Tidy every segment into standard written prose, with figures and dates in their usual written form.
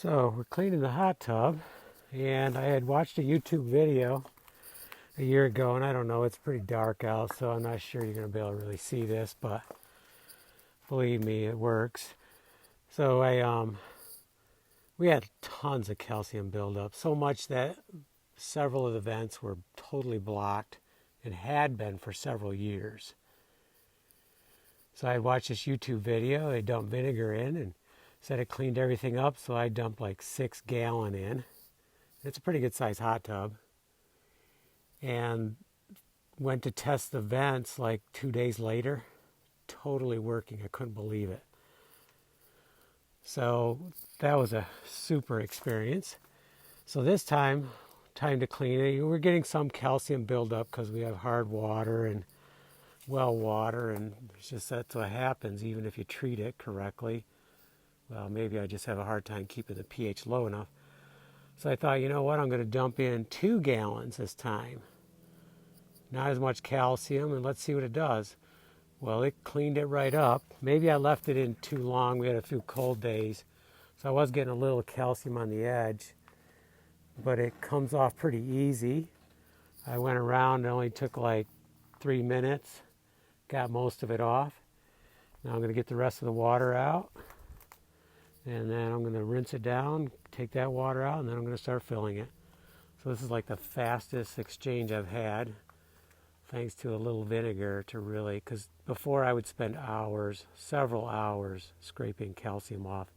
So we're cleaning the hot tub, and I had watched a YouTube video a year ago, and I don't know, it's pretty dark out, so I'm not sure you're going to be able to really see this, but believe me, it works. So we had tons of calcium buildup, so much that several of the vents were totally blocked and had been for several years. So I watched this YouTube video. They dumped vinegar in and said it cleaned everything up, so I dumped like 6 gallon in. It's a pretty good sized hot tub. And went to test the vents like 2 days later. Totally working. I couldn't believe it. So that was a super experience. So this time to clean it. We're getting some calcium buildup because we have hard water and well water, and it's just that's what happens even if you treat it correctly. Well, maybe I just have a hard time keeping the pH low enough. So I thought, you know what, I'm going to dump in 2 gallons this time. Not as much calcium, and let's see what it does. Well, it cleaned it right up. Maybe I left it in too long. We had a few cold days, so I was getting a little calcium on the edge, but it comes off pretty easy. I went around, it only took like 3 minutes, got most of it off. Now I'm going to get the rest of the water out, and then I'm going to rinse it down, take that water out, and then I'm going to start filling it. So this is like the fastest exchange I've had, thanks to a little vinegar to really, because before I would spend hours, several hours, scraping calcium off.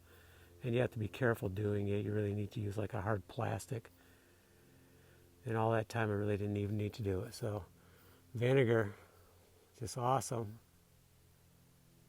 And you have to be careful doing it. You really need to use like a hard plastic. And all that time I really didn't even need to do it. So vinegar, just awesome.